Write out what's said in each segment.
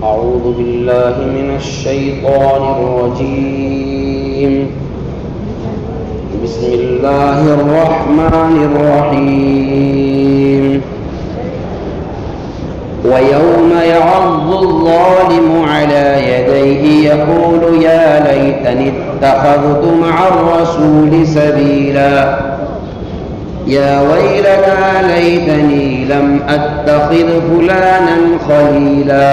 أعوذ بالله من الشيطان الرجيم. بسم الله الرحمن الرحيم. ويوم يعض الظالم على يديه يقول يا ليتني اتخذت مع الرسول سبيلا يا ويلتى ليتني لم أتخذ فلانا خليلا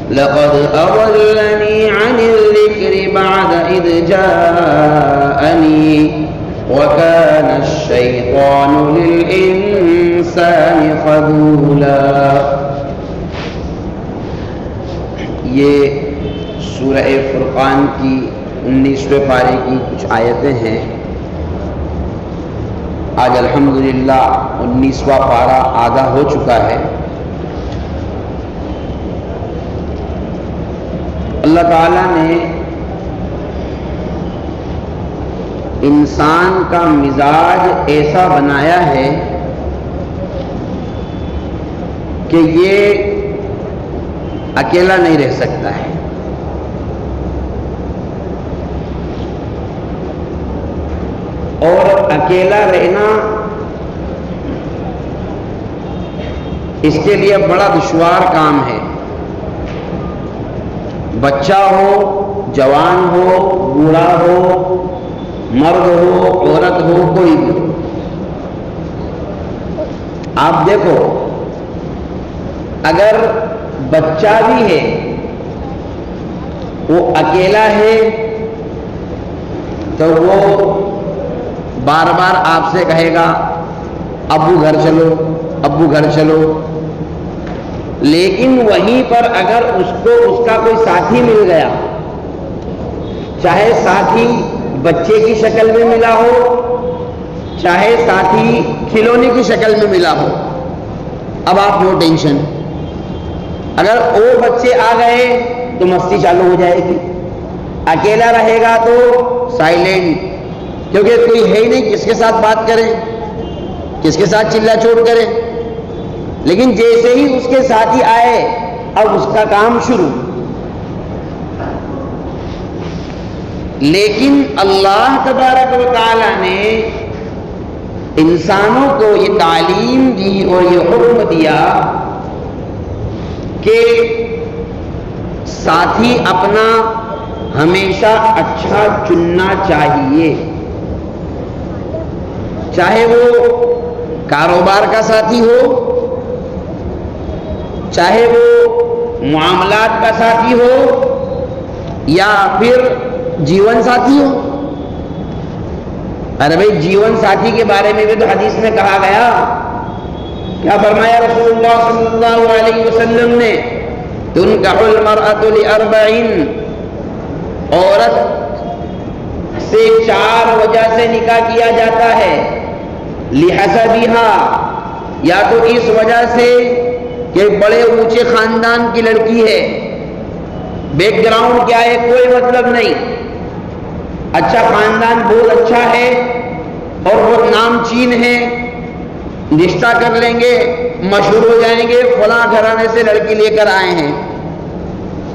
لقد أضلني عن الذكر بعد إذ جاءني وكان الشيطان للإنسان خذولا. یہ سورہ فرقان کی 19ویں پارے کی کچھ آیتیں ہیں. آج الحمدللہ 19واں پارہ آدھا ہو چکا ہے. اللہ تعالیٰ نے انسان کا مزاج ایسا بنایا ہے کہ یہ اکیلا نہیں رہ سکتا ہے. اور اکیلا رہنا اس کے لیے بڑا دشوار کام ہے. بچہ ہو، جوان ہو، بوڑھا ہو، مرد ہو، عورت ہو، کوئی بھی. آپ دیکھو، اگر بچہ بھی ہے وہ اکیلا ہے تو وہ بار بار آپ سے کہے گا ابو گھر چلو، ابو گھر چلو. لیکن وہیں پر اگر اس کو اس کا کوئی ساتھی مل گیا، چاہے ساتھی بچے کی شکل میں ملا ہو، چاہے ساتھی کھلونے کی شکل میں ملا ہو، اب آپ نو ٹینشن. اگر اور بچے آ گئے تو مستی چالو ہو جائے گی. اکیلا رہے گا تو سائلنٹ، کیونکہ کوئی ہے ہی نہیں کس کے ساتھ بات کریں، کس کے ساتھ چلا چوٹ کریں. لیکن جیسے ہی اس کے ساتھی آئے اب اس کا کام شروع. لیکن اللہ تبارک و تعالی نے انسانوں کو یہ تعلیم دی اور یہ حکم دیا کہ ساتھی اپنا ہمیشہ اچھا چننا چاہیے. چاہے وہ کاروبار کا ساتھی ہو، چاہے وہ معاملات کا ساتھی ہو، یا پھر جیون ساتھی ہو. ارے بھائی جیون ساتھی کے بارے میں بھی تو حدیث میں کہا گیا. کیا فرمایا رسول اللہ صلی اللہ علیہ وسلم نے؟ تنکح المرأة لأربع، عورت سے 4 وجہ سے نکاح کیا جاتا ہے. لحسبها، یا تو اس وجہ سے کہ بڑے اونچے خاندان کی لڑکی ہے، بیک گراؤنڈ کیا ہے کوئی مطلب نہیں، اچھا خاندان بہت اچھا ہے اور وہ نام چین ہے، رشتہ کر لیں گے، مشہور ہو جائیں گے، فلاں گھرانے سے لڑکی لے کر آئے ہیں.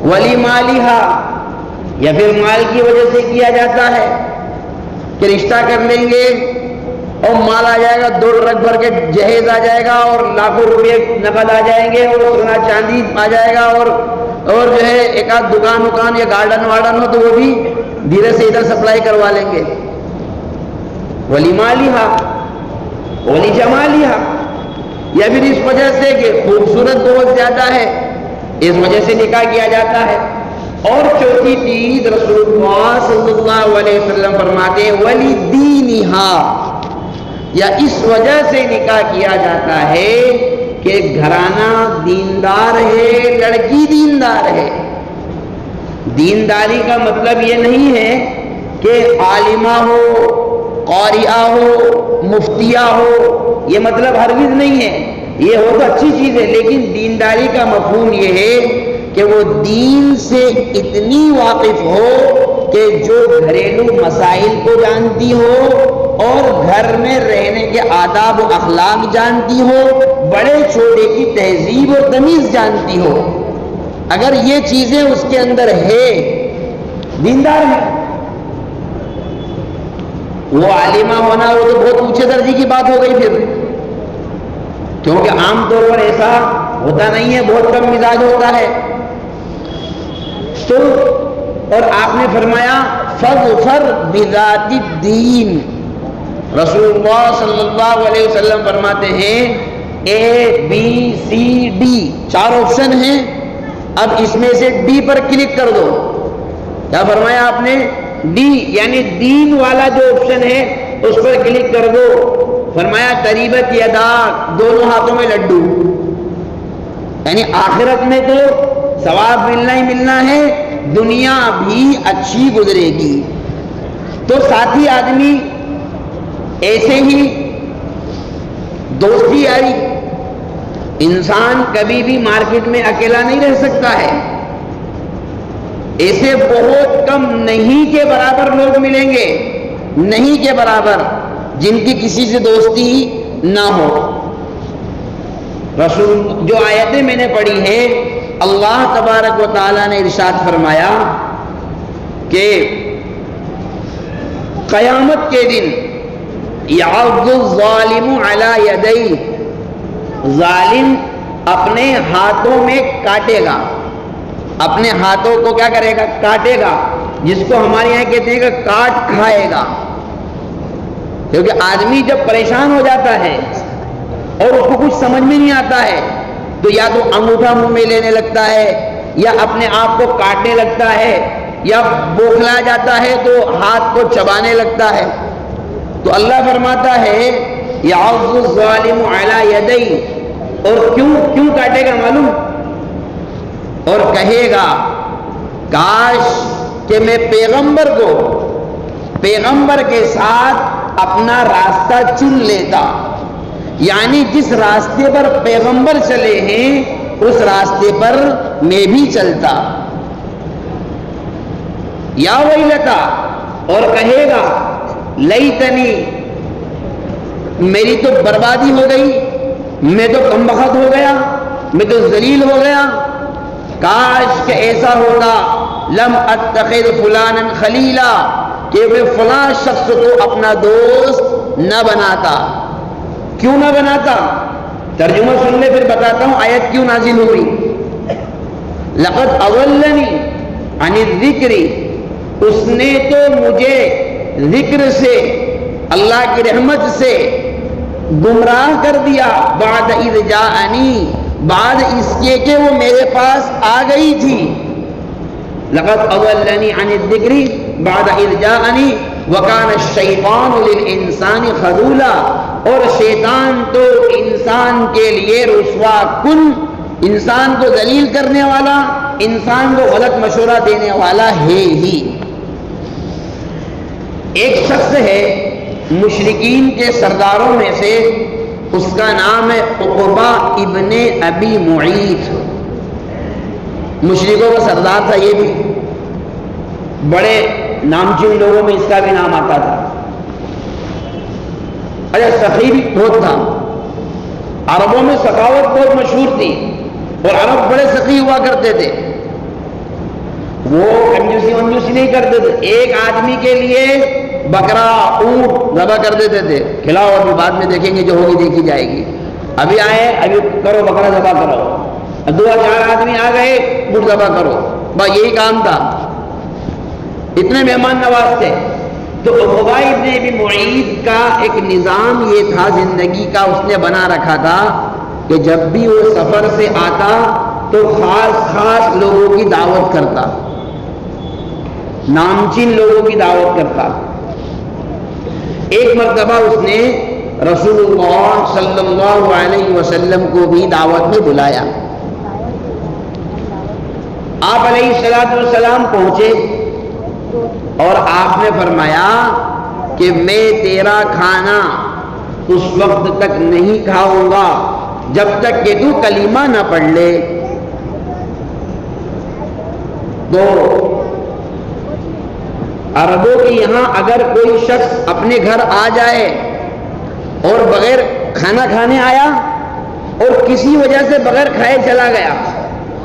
ولی مالہا، یا پھر مال کی وجہ سے کیا جاتا ہے کہ رشتہ کر لیں گے اور مال آ جائے گا، 2 ٹرک بھر کے جہیز آ جائے گا اور لاکھوں روپے نقد آ جائیں گے اور سونا چاندی آ جائے گا، اور جو ہے ایک آدھ دکان یا گارڈن وارڈن ہو تو وہ بھی دھیرے سے ادھر سپلائی کروا لیں گے. ولی مالہا ولی جمالہا، یا پھر اس وجہ سے کہ خوبصورت بہت زیادہ ہے، اس وجہ سے نکاح کیا جاتا ہے. اور چوتھی چیز رسول اللہ صلی اللہ علیہ وسلم فرماتے ہیں ولی دینہا، یا اس وجہ سے نکاح کیا جاتا ہے کہ گھرانہ دیندار ہے، لڑکی دیندار ہے. دینداری کا مطلب یہ نہیں ہے کہ عالمہ ہو، قاریہ ہو، مفتیہ ہو، یہ مطلب ہرگز نہیں ہے. یہ ہو تو اچھی چیز ہے، لیکن دینداری کا مفہوم یہ ہے کہ وہ دین سے اتنی واقف ہو کہ جو گھریلو مسائل کو جانتی ہو اور گھر میں رہنے کے آداب و اخلاق جانتی ہو، بڑے چھوٹے کی تہذیب اور تمیز جانتی ہو. اگر یہ چیزیں اس کے اندر ہے، دیندار ہے، وہ عالمہ ہونا وہ تو بہت اونچے درجے کی بات ہو گئی پھر، کیونکہ عام طور پر ایسا ہوتا نہیں ہے، بہت کم مزاج ہوتا ہے۔ تو اور آپ نے فرمایا فَاظْفَرْ بِذَاتِ الدِّينِ، رسول اللہ صلی اللہ علیہ وسلم فرماتے ہیں A B C D 4 option ہیں، اب اس میں سے ڈی پر کلک کر دو۔ کیا فرمایا آپ نے؟ ڈی، یعنی دین والا جو آپشن ہے اس پر کلک کر دو۔ فرمایا تریبت یداک، دونوں ہاتھوں میں لڈو، یعنی آخرت میں تو ثواب ملنا ہی ملنا ہے، دنیا بھی اچھی گزرے گی۔ تو ساتھی آدمی ایسے ہی دوستی یاری، انسان کبھی بھی مارکیٹ میں اکیلا نہیں رہ سکتا ہے، ایسے بہت کم نہیں کے برابر لوگ ملیں گے، نہیں کے برابر، جن کی کسی سے دوستی نہ ہو۔ رسول جو آیتیں میں نے پڑھی ہے، اللہ تبارک و تعالیٰ نے ارشاد فرمایا کہ قیامت کے دن یعض الظالم علی یدیہ، ظالم اپنے ہاتھوں میں کاٹے گا، اپنے ہاتھوں کو کیا کرے گا؟ کاٹے گا، جس کو ہمارے یہاں کہتے ہیں کہ کاٹ کھائے گا۔ کیونکہ آدمی جب پریشان ہو جاتا ہے اور اس کو کچھ سمجھ میں نہیں آتا ہے تو یا تو انگوٹھا منہ میں لینے لگتا ہے، یا اپنے آپ کو کاٹنے لگتا ہے، یا بوکھلا جاتا ہے تو ہاتھ کو چبانے لگتا ہے۔ تو اللہ فرماتا ہے یعض الظالم علی یدیہ، اور کیوں کاٹے گا معلوم؟ اور کہے گا کاش کہ میں پیغمبر کے ساتھ اپنا راستہ چن لیتا، یعنی جس راستے پر پیغمبر چلے ہیں اس راستے پر میں بھی چلتا۔ یا ویلتا، اور کہے گا لیتنی، میری تو بربادی ہو گئی، میں تو کمبخت ہو گیا، میں تو ذلیل ہو گیا، کاش کہ ایسا ہوتا لم اتخذ فلانا خلیلا، کہ میں فلاں شخص کو اپنا دوست نہ بناتا۔ کیوں نہ بناتا؟ ترجمہ سن لے پھر بتاتا ہوں آیت کیوں نازل ہوئی۔ لقد اضلنی عن الذکر، اس نے تو مجھے ذکر سے، اللہ کی رحمت سے گمراہ کر دیا، بعد اذ جاءنی، بعد اس کے کہ وہ میرے پاس آ گئی تھی۔ لقد اضلنی عن الذکر بعد اذ جاءنی وکان الشیطان للانسان خذولا، اور شیطان تو انسان کے لیے رسوا کن، انسان کو ذلیل کرنے والا، انسان کو غلط مشورہ دینے والا ہے ہی۔ ایک شخص ہے مشرکین کے سرداروں میں سے، اس کا نام ہے عقبہ ابن ابی معیط، مشرکوں کا سردار تھا، یہ بھی بڑے نامچین لوگوں میں اس کا بھی نام آتا تھا۔ اچھا، سخی بھی بہت تھا، عربوں میں سخاوت بہت مشہور تھی، اور عرب بڑے سخی ہوا کرتے تھے، وہ کنجوسی نہیں کرتے تھے، ایک آدمی کے لیے بکرا اونٹ ذبح کر دیتے تھے، کھلاؤ، ابھی بعد میں دیکھیں گے، جو ہوگی دیکھی جائے گی، ابھی آئے ابھی کرو بکرا ذبح کرو، 2-4 آدمی آ گئے اونٹ ذبح کرو، بس یہی کام تھا، اتنے مہمان نواز تھے۔ تو عقبہ ابن ابی معیط کا ایک نظام یہ تھا زندگی کا، اس نے بنا رکھا تھا کہ جب بھی وہ سفر سے آتا تو خاص لوگوں کی دعوت کرتا، نامچین لوگوں کی دعوت کرتا۔ ایک مرتبہ اس نے رسول اللہ صلی اللہ علیہ وسلم کو بھی دعوت میں بلایا، آپ علیہ السلام پہنچے اور آپ نے فرمایا کہ میں تیرا کھانا اس وقت تک نہیں کھاؤں گا جب تک کہ تو کلمہ نہ پڑھ لے۔ تو عربوں کے یہاں اگر کوئی شخص اپنے گھر آ جائے اور بغیر کھانا کھانے آیا اور کسی وجہ سے بغیر کھائے چلا گیا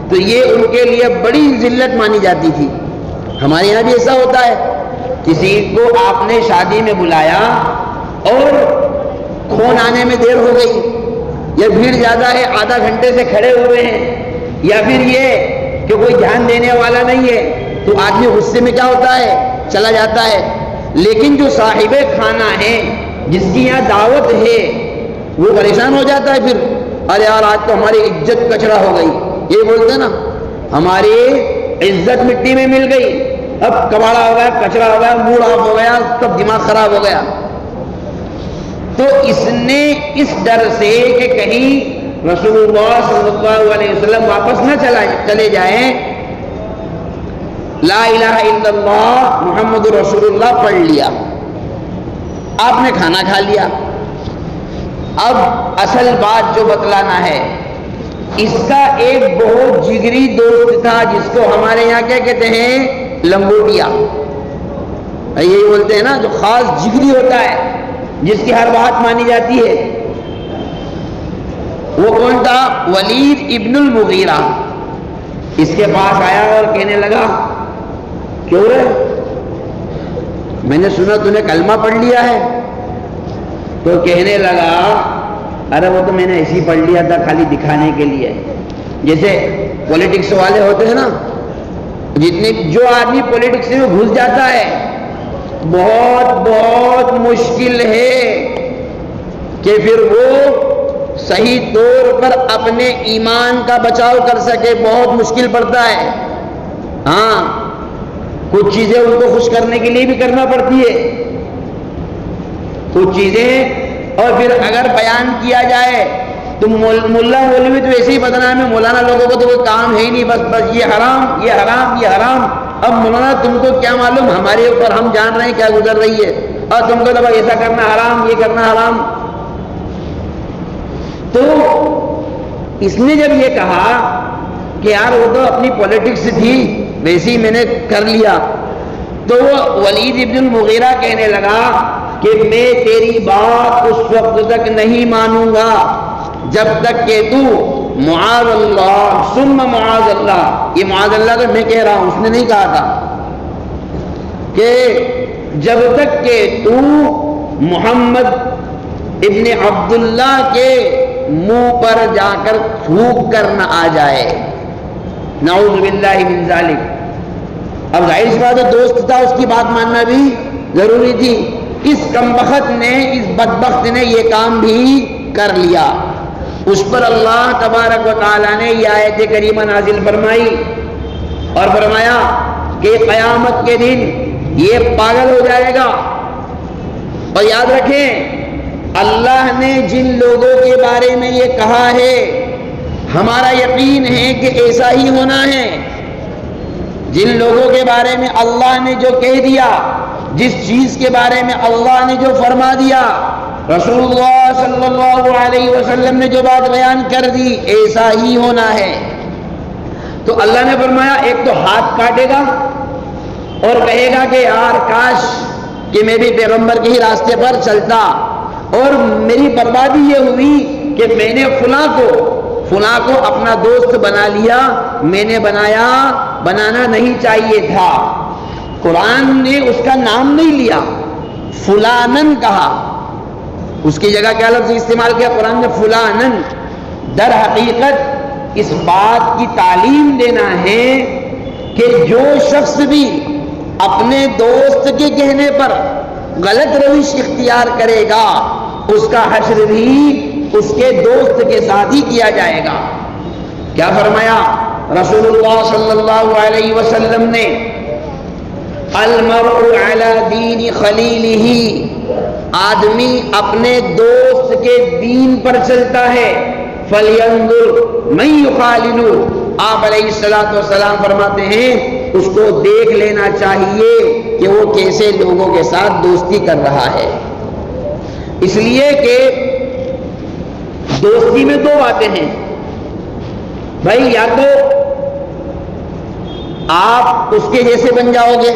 تو یہ ان کے لیے بڑی ذلت مانی جاتی تھی. ہمارے یہاں بھی ایسا ہوتا ہے، کسی کو آپ نے شادی میں بلایا اور خون آنے میں دیر ہو گئی، یا بھیڑ زیادہ ہے، آدھا گھنٹے سے کھڑے ہوئے ہیں، یا پھر یہ کہ کوئی دھیان دینے والا نہیں ہے، تو آدمی غصے میں کیا ہوتا ہے، چلا جاتا ہے. لیکن جو صاحب کھانا ہے، جس کی یہاں دعوت ہے، وہ پریشان ہو جاتا ہے. پھر ارے یار آج تو ہماری عزت کچرا ہو گئی، یہ بولتے ہیں نا، ہماری عزت مٹی میں مل گئی، اب کباڑا ہو گیا، کچرا ہو گیا، موڈ آف ہو گیا، سب دماغ خراب ہو گیا. تو اس نے اس ڈر سے کہ کہیں رسول اللہ صلی اللہ علیہ وسلم واپس نہ چلے جائیں، لا الہ الا اللہ محمد رسول اللہ پڑھ لیا. آپ نے کھانا کھا لیا. اب اصل بات جو بتلانا ہے، اس کا ایک بہت جگری دوست تھا جس کو ہمارے یہاں کیا کہتے ہیں، لنگوٹیا. یہی بولتے ہیں نا، جو خاص جگری ہوتا ہے، جس کی ہر بات مانی جاتی ہے. وہ کون تھا؟ ولید ابن المغیرہ. اس کے پاس آیا اور کہنے لگا، کیوں رے، میں نے سنا تو نے کلمہ پڑھ لیا ہے. تو کہنے لگا، ارے وہ تو میں نے ایسے ہی پڑھ لیا تھا خالی دکھانے کے لیے. جیسے پولیٹکس والے ہوتے ہیں نا، جو آدمی پولیٹکس میں گھس جاتا ہے، بہت بہت مشکل ہے کہ پھر وہ صحیح طور پر اپنے ایمان کا بچاؤ کر سکے. بہت مشکل پڑتا ہے. ہاں، کچھ چیزیں ان کو خوش کرنے کے لیے بھی کرنا پڑتی ہے، کچھ چیزیں. اور پھر اگر بیان کیا جائے تو ملا مولوی تو ایسے ہی بدنام ہے، مولانا لوگوں کو تو کوئی کام ہے ہی نہیں، بس یہ حرام، یہ حرام، یہ حرام. اب مولانا تم کو کیا معلوم، ہمارے اوپر ہم جان رہے ہیں کیا گزر رہی ہے، اور تم کو تو ایسا کرنا حرام، یہ کرنا حرام. تو اس نے جب یہ کہا کہ یار وہ تو اپنی پولیٹکس تھی، ویسے ہی میں نے کر لیا، تو وہ ولید ابن المغیرہ کہنے لگا کہ میں تیری بات اس وقت تک نہیں مانوں گا جب تک کہ تو معاذ اللہ ثم معاذ اللہ، یہ معاذ اللہ تو میں کہہ رہا ہوں، اس نے نہیں کہا تھا، کہ جب تک کہ تو محمد ابن عبداللہ کے منہ پر جا کر تھوک کر نہ آ جائے. نعوذ باللہ من ذالک. اب ظاہر سی بات ہے، دوست تھا، اس کی بات ماننا بھی ضروری تھی. اس کمبخت نے، اس بدبخت نے یہ کام بھی کر لیا. اس پر اللہ تبارک و تعالیٰ نے یہ آیت کریمہ نازل فرمائی اور فرمایا کہ قیامت کے دن یہ پاگل ہو جائے گا. اور یاد رکھیں، اللہ نے جن لوگوں کے بارے میں یہ کہا ہے، ہمارا یقین ہے کہ ایسا ہی ہونا ہے. جن لوگوں کے بارے میں اللہ نے جو کہہ دیا، جس چیز کے بارے میں اللہ نے جو فرما دیا، رسول اللہ صلی اللہ علیہ وسلم نے جو بات بیان کر دی، ایسا ہی ہونا ہے. تو اللہ نے فرمایا، ایک تو ہاتھ کاٹے گا اور کہے گا کہ یار کاش کہ میں بھی پیغمبر کے ہی راستے پر چلتا، اور میری بربادی یہ ہوئی کہ میں نے فلاں کو اپنا دوست بنا لیا، میں نے بنانا نہیں چاہیے تھا. قرآن نے اس کا نام نہیں لیا، فلانن کہا، اس کی جگہ کیا لفظ استعمال کیا قرآن نے؟ فلانن. در حقیقت اس بات کی تعلیم دینا ہے کہ جو شخص بھی اپنے دوست کے کہنے پر غلط روش اختیار کرے گا، اس کا حشر بھی اس کے دوست کے ساتھ ہی کیا جائے گا. کیا فرمایا رسول اللہ صلی اللہ علیہ وسلم نے؟ المرء علی دین خلیلہ، آدمی اپنے دوست کے دین پر چلتا ہے. فلینظر من یخالل، آپ علیہ الصلوۃ والسلام فرماتے ہیں اس کو دیکھ لینا چاہیے کہ وہ کیسے لوگوں کے ساتھ دوستی کر رہا ہے. اس لیے کہ دوستی میں دو باتیں ہیں بھائی، یا تو آپ اس کے جیسے بن جاؤ گے،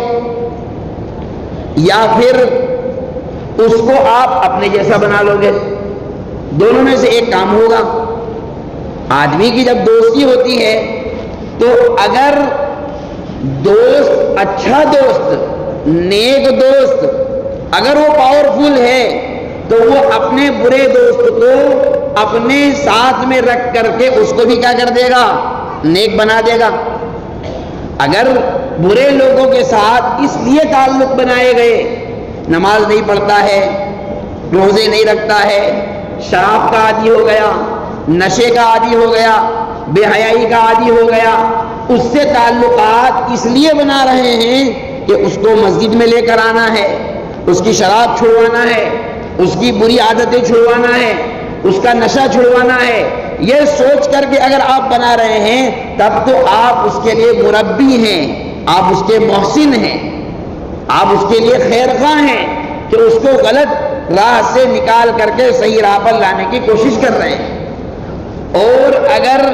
یا پھر اس کو آپ اپنے جیسا بنا لو گے. دونوں میں سے ایک کام ہوگا. آدمی کی جب دوستی ہوتی ہے تو اگر دوست اچھا دوست نیک دوست اگر وہ پاورفل ہے تو وہ اپنے برے دوست کو اپنے ساتھ میں رکھ کر کے اس کو بھی کیا کر دے گا؟ نیک بنا دے گا۔ اگر برے لوگوں کے ساتھ اس لیے تعلق بنائے گئے، نماز نہیں پڑھتا ہے، روزے نہیں رکھتا ہے، شراب کا عادی ہو گیا، نشے کا عادی ہو گیا، بے حیائی کا عادی ہو گیا، اس سے تعلقات اس لیے بنا رہے ہیں کہ اس کو مسجد میں لے کر آنا ہے، اس کی شراب چھڑوانا ہے، اس کی بری عادتیں چھڑوانا ہے، اس کا نشہ چھڑوانا ہے، یہ سوچ کر کے اگر آپ بنا رہے ہیں تب تو آپ اس کے لیے مربی ہیں، آپ اس کے محسن ہیں، آپ اس کے لیے خیر خواہ ہیں کہ اس کو غلط راہ سے نکال کر کے صحیح راہ پر لانے کی کوشش کر رہے ہیں۔ اور اگر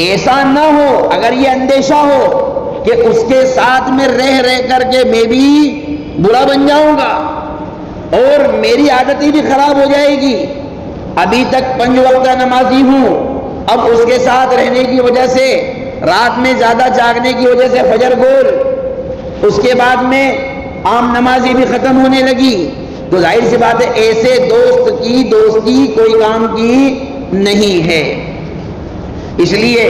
ایسا نہ ہو، اگر یہ اندیشہ ہو کہ اس کے ساتھ میں رہ کر کے میں بھی برا بن جاؤں گا اور میری عادتیں بھی خراب ہو جائے گی، ابھی تک 5 وقتہ نمازی ہوں، اب اس کے ساتھ رہنے کی وجہ سے رات میں زیادہ جاگنے کی وجہ سے فجر گول، اس کے بعد میں عام نمازی بھی ختم ہونے لگی، تو ظاہر سی بات ہے ایسے دوست کی دوستی کوئی کام کی نہیں ہے۔ اس لیے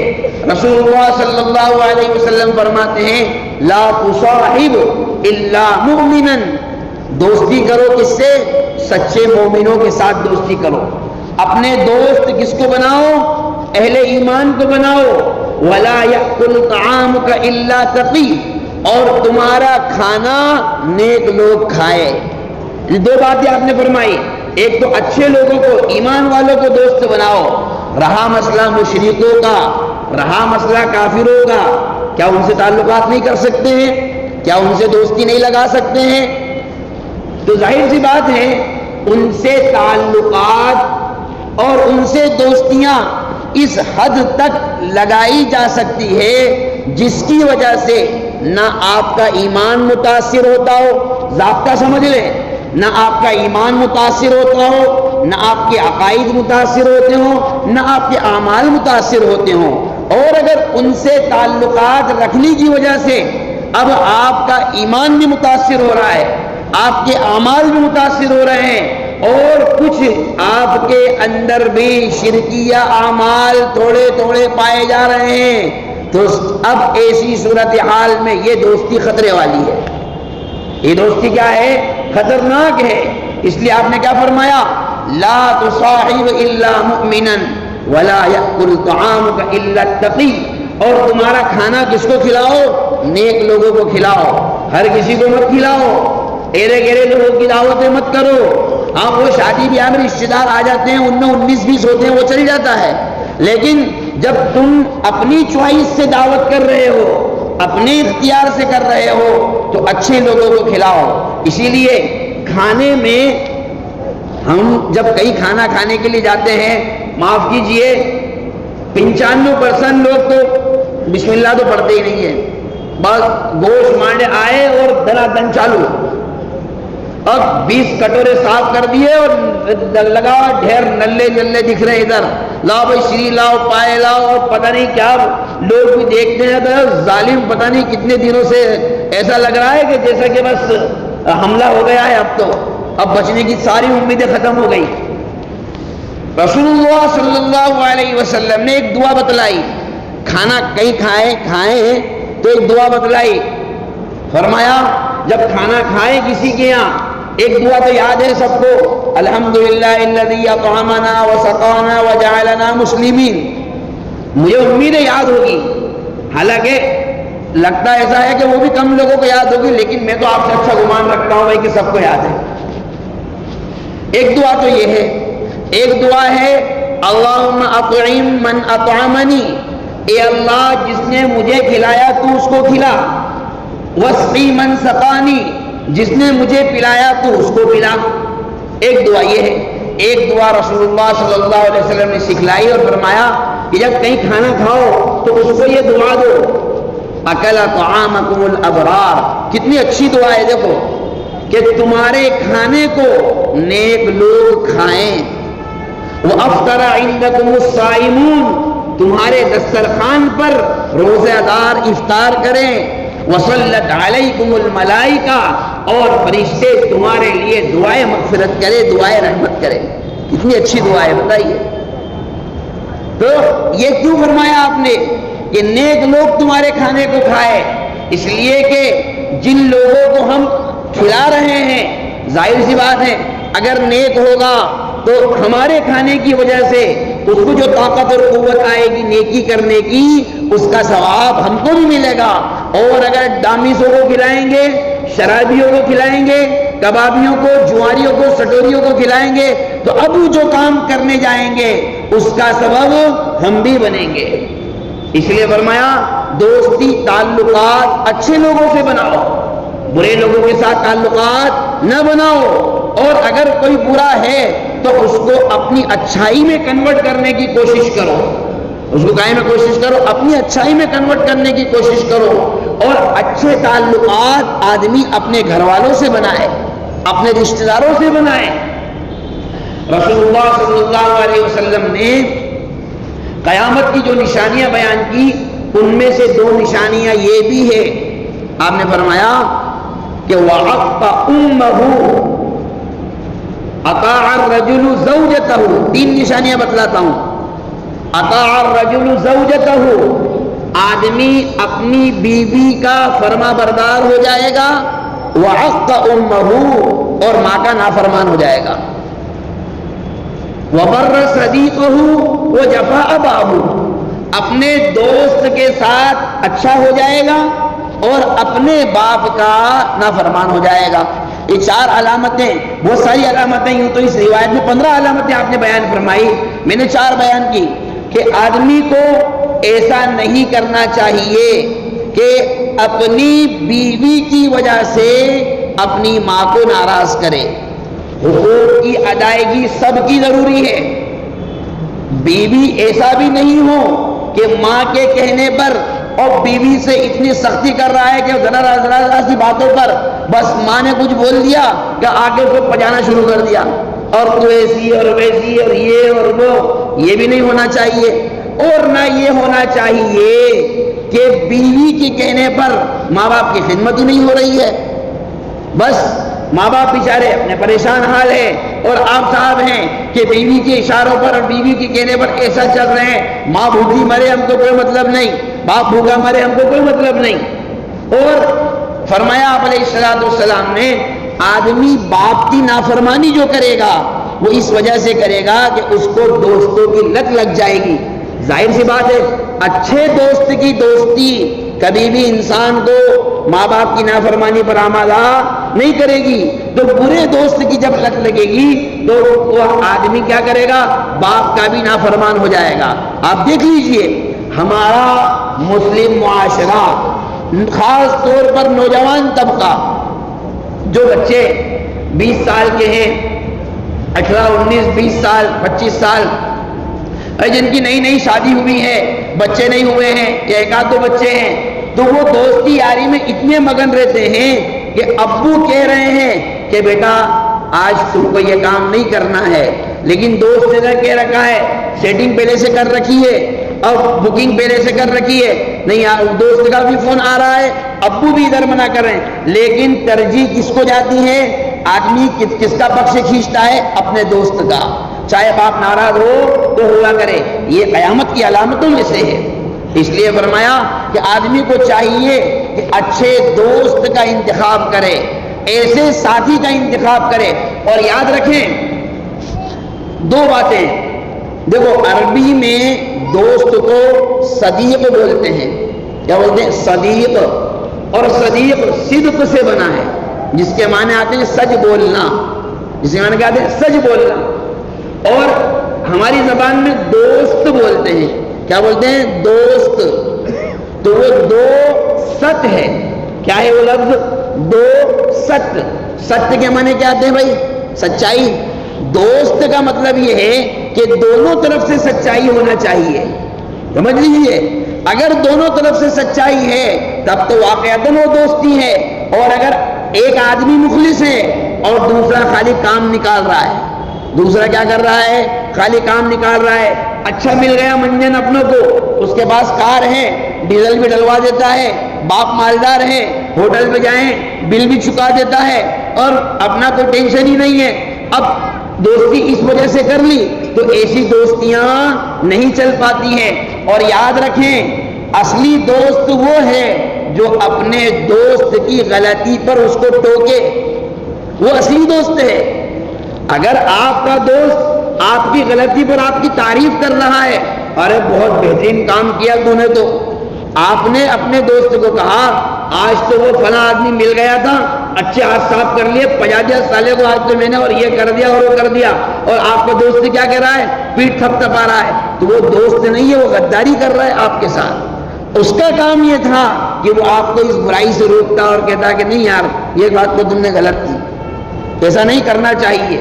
رسول اللہ صلی اللہ علیہ وسلم فرماتے ہیں لا تصاحب الا مؤمنا، دوستی کرو کس سے؟ سچے مومنوں کے ساتھ دوستی کرو۔ اپنے دوست کس کو بناؤ؟ اہل ایمان کو بناؤ۔ ولا یأکل طعامک الا تقی، اور تمہارا کھانا نیک لوگ کھائے۔ یہ 2 باتیں آپ نے فرمائی، ایک تو اچھے لوگوں کو، ایمان والوں کو دوست بناؤ۔ رہا مسئلہ مشرکوں کا، رہا مسئلہ کافروں کا، کیا ان سے تعلقات نہیں کر سکتے ہیں؟ کیا ان سے دوستی نہیں لگا سکتے ہیں؟ تو ظاہر سی بات ہے ان سے تعلقات اور ان سے دوستیاں اس حد تک لگائی جا سکتی ہے جس کی وجہ سے نہ آپ کا ایمان متاثر ہوتا ہو، ضابطہ سمجھ لیں، نہ آپ کا ایمان متاثر ہوتا ہو، نہ آپ کے عقائد متاثر ہوتے ہوں، نہ آپ کے اعمال متاثر ہوتے ہوں۔ اور اگر ان سے تعلقات رکھنے کی وجہ سے اب آپ کا ایمان بھی متاثر ہو رہا ہے، آپ کے اعمال بھی متاثر ہو رہے ہیں، اور کچھ آپ کے اندر بھی شرکیہ اعمال تھوڑے تھوڑے پائے جا رہے ہیں، تو اب ایسی صورتحال میں یہ دوستی خطرے والی ہے۔ یہ دوستی کیا ہے؟ خطرناک ہے۔ اس لیے آپ نے کیا فرمایا؟ لا تصاحب الا مؤمنا ولا یأکل طعامک الا التقی، اور تمہارا کھانا کس کو کھلاؤ؟ نیک لوگوں کو کھلاؤ، ہر کسی کو مت کھلاؤ، ایرے گیرے لوگوں کی دعوتیں مت کرو۔ ہاں وہ شادی بیاہ میں رشتے دار آ جاتے ہیں، ان میں 19-20 ہوتے ہیں، وہ چل جاتا ہے، لیکن جب تم اپنی چوائس سے دعوت کر رہے ہو، اپنے اختیار سے کر رہے ہو، تو اچھے لوگوں کو کھلاؤ۔ اسی لیے کھانے میں ہم جب کہیں کھانا کھانے کے لیے جاتے ہیں، معاف کیجئے 95% لوگ تو بسم اللہ تو پڑھتے ہی نہیں ہیں، بس گوشت مانڈے آئے اور دنا دن چالو، اب 20 کٹورے صاف کر دیے اور لگا ڈھیر نلے نلے دکھ رہے ادھر، لاؤ بھائی شری لاؤ، پائے لاؤ، اور پتہ نہیں کیا لوگ بھی دیکھتے ہیں تو ظالم پتہ نہیں کتنے دنوں سے ایسا لگ رہا ہے کہ جیسا کہ بس حملہ ہو گیا ہے، اب بچنے کی ساری امیدیں ختم ہو گئی۔ رسول اللہ صلی اللہ علیہ وسلم نے ایک دعا بتلائی، کھانا کہیں کھائیں تو ایک دعا بتلائی، فرمایا جب کھانا کھائیں کسی کے یہاں ایک دعا تو یاد ہے سب کو، الحمدللہ الذی اطعمنا وسقانا وجعلنا مسلمین۔ مجھے امید ہے یاد ہوگی، حالانکہ لگتا ایسا ہے کہ وہ بھی کم لوگوں کو یاد ہوگی، لیکن میں تو آپ سے اچھا گمان رکھتا ہوں بھائی کہ سب کو یاد ہے۔ ایک دعا تو یہ ہے، ایک دعا ہے اللہم اطعم من اطعمنی، اے اللہ جس نے مجھے کھلایا تو اس کو کھلا، واسقی من سقانی، جس نے مجھے پلایا تو اس کو پلا۔ ایک دعا یہ ہے۔ ایک دعا رسول اللہ صلی اللہ علیہ وسلم نے سکھلائی اور فرمایا کہ جب کہیں کھانا کھاؤ تو اس کو یہ دعا دو، اکل طعامکم الابرار۔ کتنی اچھی دعا ہے، دیکھو کہ تمہارے کھانے کو نیک لوگ کھائیں۔ وَأَفْطَرَ عِنْدَكُمُ الصَّائِمُونَ، تمہارے دسترخوان پر روزہ دار افطار کریں، وصلت علیکم الملائکہ، اور فرشتے تمہارے لیے دعائیں مغفرت کرے، دعائیں رحمت کرے۔ کتنی اچھی دعا ہے بتائیے۔ تو یہ کیوں فرمایا آپ نے کہ نیک لوگ تمہارے کھانے کو کھائے؟ اس لیے کہ جن لوگوں کو ہم کھلا رہے ہیں، ظاہر سی بات ہے اگر نیک ہوگا تو ہمارے کھانے کی وجہ سے اس کو جو طاقت اور قوت آئے گی نیکی کرنے کی، اس کا ثواب ہم کو بھی ملے گا۔ اور اگر ڈامسوں کو کھلائیں گے، شرابیوں کو کھلائیں گے، کبابیوں کو، جواریوں کو، سٹوریوں کو کھلائیں گے، تو اب جو کام کرنے جائیں گے اس کا سبب ہم بھی بنیں گے۔ اس لیے فرمایا دوستی تعلقات اچھے لوگوں سے بناؤ، برے لوگوں کے ساتھ تعلقات نہ بناؤ، اور اگر کوئی برا ہے تو اس کو اپنی اچھائی میں کنورٹ کرنے کی کوشش کرو، اس کو کہیں میں کوشش کرو، اپنی اچھائی میں کنورٹ کرنے کی کوشش کرو۔ اور اچھے تعلقات آدمی اپنے گھر والوں سے بنائے، اپنے رشتہ داروں سے بنائے۔ رسول اللہ صلی اللہ علیہ وسلم نے قیامت کی جو نشانیاں بیان کی، ان میں سے 2 نشانیاں یہ بھی ہے۔ آپ نے فرمایا کہ وَعَقَّ أُمَّهُ اطاع الرجل زوجته، 3 نشانیاں بتلاتا ہوں۔ اطاع الرجل زوجته، آدمی اپنی بیوی کا فرما بردار ہو جائے گا، وعق امه، اور ماں کا نافرمان ہو جائے گا، وبر صدیقه وجفا اباه، اپنے دوست کے ساتھ اچھا ہو جائے گا اور اپنے باپ کا نافرمان ہو جائے گا۔ یہ 4 علامتیں، بہت ساری علامتیں، یوں تو اس روایت میں 15 علامتیں آپ نے بیان فرمائی، میں نے 4 بیان کی کہ آدمی کو ایسا نہیں کرنا چاہیے کہ اپنی بیوی کی وجہ سے اپنی ماں کو ناراض کرے۔ حقوق کی ادائیگی سب کی ضروری ہے، بیوی ایسا بھی نہیں ہو کہ ماں کے کہنے پر اور بیوی سے اتنی سختی کر رہا ہے کہ ذرا سی باتوں پر بس ماں نے کچھ بول دیا کہ آگے اس کو پجانا شروع کر دیا، اور تو ایسی اور ویسی اور یہ اور وہ، یہ بھی نہیں ہونا چاہیے۔ اور نہ یہ ہونا چاہیے کہ بیوی کے کہنے پر ماں باپ کی خدمت ہی نہیں ہو رہی ہے، بس ماں باپ بیچارے اپنے پریشان حال ہے، اور آپ صاحب ہیں کہ بیوی کے اشاروں پر اور بیوی کے کہنے پر ایسا چل رہے ہیں، ماں بھوکی مرے ہم کو کوئی مطلب نہیں، باپ بھوکا مرے ہم کو کوئی مطلب نہیں۔ اور فرمایا آپ علیہ الصلوۃ والسلام نے آدمی باپ کی نافرمانی جو کرے گا وہ اس وجہ سے کرے گا کہ اس کو دوستوں کی لت لگ جائے گی۔ ظاہر سی بات ہے اچھے دوست کی دوستی کبھی بھی انسان کو ماں باپ کی نافرمانی پر آمادہ نہیں کرے گی، تو برے دوست کی جب لت لگے گی تو وہ آدمی کیا کرے گا، باپ کا بھی نافرمان ہو جائے گا۔ آپ دیکھ لیجئے ہمارا مسلم معاشرہ، خاص طور پر نوجوان طبقہ، جو بچے 20 سال کے ہیں، 18 19 20 سال 25 سال، جن کی نئی شادی ہوئی ہے، بچے نہیں ہوئے ہیں یا 1-2 بچے ہیں، تو وہ دوستی یاری میں اتنے مگن رہتے ہیں کہ ابو کہہ رہے ہیں کہ بیٹا آج تم کو یہ کام نہیں کرنا ہے، لیکن دوست نے کہہ رکھا ہے، سیٹنگ پہلے سے کر رکھی ہے اور بکنگ پہلے سے کر رکھی ہے، نہیں دوست کا بھی فون آ رہا ہے، ابو بھی ادھر منع کر رہے ہیں، لیکن ترجیح کس کو جاتی ہے؟ آدمی کس کا پکش کھینچتا ہے؟ اپنے دوست کا، چاہے باپ ناراض ہو تو ہوا کرے۔ یہ قیامت کی علامتوں میں سے ہے۔ اس لیے فرمایا کہ آدمی کو چاہیے کہ اچھے دوست کا انتخاب کرے، ایسے ساتھی کا انتخاب کرے۔ اور یاد رکھیں 2 باتیں، دیکھو عربی میں دوست کو صدیق بولتے ہیں، کیا بولتے ہیں؟ صدیق، اور صدیق صدق سے بنا ہے، جس کے معنی آتے ہیں سچ بولنا، جس کے معنی کیا آتے ہیں؟ سچ بولنا۔ اور ہماری زبان میں دوست بولتے ہیں، کیا بولتے ہیں؟ دوست، تو وہ 2 ست ہے، کیا ہے وہ لفظ؟ 2 ست، ست کے معنی کیا آتے ہیں بھائی؟ سچائی۔ دوست کا مطلب یہ ہے کہ دونوں طرف سے سچائی ہونا چاہیے، سمجھ لیجیے، اگر دونوں طرف سے سچائی ہے تب تو واقعتاً وہ دوستی ہے۔ اور اگر ایک آدمی مخلص ہے اور دوسرا خالی کام نکال رہا ہے، دوسرا کیا کر رہا ہے؟ خالی کام نکال رہا ہے، اچھا مل گیا منجن اپنوں کو، اس کے پاس کار ہے، ڈیزل بھی ڈلوا دیتا ہے، باپ مالدار ہے، ہوٹل پہ جائیں بل بھی چکا دیتا ہے اور اپنا کوئی ٹینشن ہی نہیں ہے. اب دوستی اس وجہ سے کر لی تو ایسی دوستیاں نہیں چل پاتی ہیں. اور یاد رکھیں اصلی دوست وہ ہے جو اپنے دوست کی غلطی پر اس کو ٹوکے، وہ اصلی دوست ہے. اگر آپ کا دوست آپ کی غلطی پر آپ کی تعریف کر رہا ہے، ارے بہت بہترین کام کیا تو نے، تو آپ نے اپنے دوست کو کہا آج تو وہ فلاں آدمی مل گیا تھا، اچھے ہاتھ صاف کر لیے، پجا دیا سالے کو، آج تو میں نے اور یہ کر دیا اور وہ کر دیا، اور آپ کا دوست کیا کہہ رہا ہے؟ پیٹھ تھپ تھپا رہا ہے. تو وہ دوست نہیں ہے، وہ غداری کر رہا ہے آپ کے ساتھ. اس کا کام یہ تھا کہ وہ آپ کو اس برائی سے روکتا اور کہتا کہ نہیں یار یہ بات تو تم نے غلط کی، ایسا نہیں کرنا چاہیے،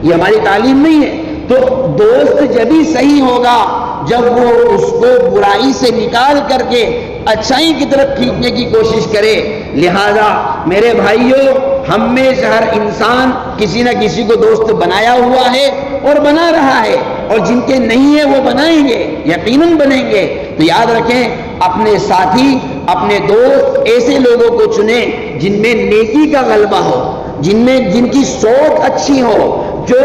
یہ ہماری تعلیم نہیں ہے. تو دوست جبھی صحیح ہوگا جب وہ اس کو برائی سے نکال کر کے اچھائی کی طرف کھینچنے کی کوشش کرے. لہذا میرے بھائیوں، ہم میں سے ہر انسان کسی نہ کسی کو دوست بنایا ہوا ہے اور بنا رہا ہے، اور جن کے نہیں ہیں وہ بنائیں گے، یقیناً بنیں گے. تو یاد رکھیں اپنے ساتھی، اپنے دوست ایسے لوگوں کو چنیں جن میں نیکی کا غلبہ ہو، جن کی سوچ اچھی ہو، جو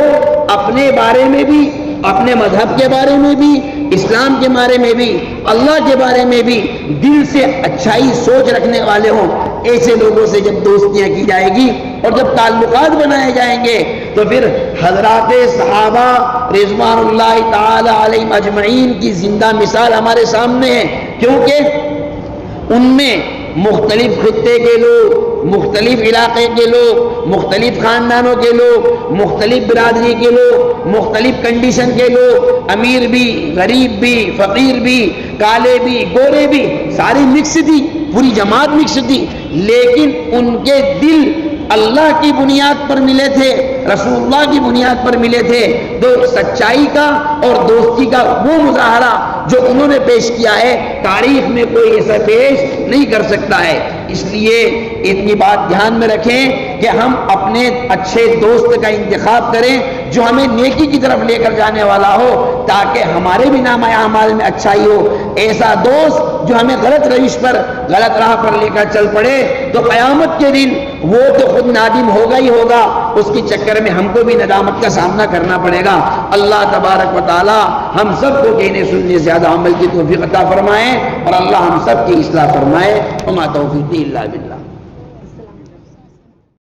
اپنے بارے میں بھی، اپنے مذہب کے بارے میں بھی، اسلام کے بارے میں بھی، اللہ کے بارے میں بھی دل سے اچھائی سوچ رکھنے والے ہوں. ایسے لوگوں سے جب دوستیاں کی جائے گی اور جب تعلقات بنائے جائیں گے تو پھر حضرات صحابہ رضوان اللہ تعالی علیہم اجمعین کی زندہ مثال ہمارے سامنے ہے، کیونکہ ان میں مختلف خطے کے لوگ، مختلف علاقے کے لوگ، مختلف خاندانوں کے لوگ، مختلف برادری کے لوگ، مختلف کنڈیشن کے لوگ، امیر بھی، غریب بھی، فقیر بھی، کالے بھی، گورے بھی، ساری مکس تھی، پوری جماعت مکس تھی، لیکن ان کے دل اللہ کی بنیاد پر ملے تھے، رسول اللہ کی بنیاد پر ملے تھے. تو سچائی کا اور دوستی کا وہ مظاہرہ جو انہوں نے پیش کیا ہے تاریخ میں کوئی ایسا پیش نہیں کر سکتا ہے. اس لیے اتنی بات دھیان میں رکھیں کہ ہم اپنے اچھے دوست کا انتخاب کریں جو ہمیں نیکی کی طرف لے کر جانے والا ہو، تاکہ ہمارے بھی نام اعمال میں اچھائی ہو. ایسا دوست جو ہمیں غلط روش پر، غلط راہ پر لے کر چل پڑے تو قیامت کے دن وہ تو خود نادم ہوگا ہی ہوگا، اس کے چکر میں ہم کو بھی ندامت کا سامنا کرنا پڑے گا. اللہ تبارک و تعالی ہم سب کو کہنے سننے زیادہ عمل کی توفیق عطا فرمائے اور اللہ ہم سب کی اصلاح فرمائے. وما توفیقی الا باللہ.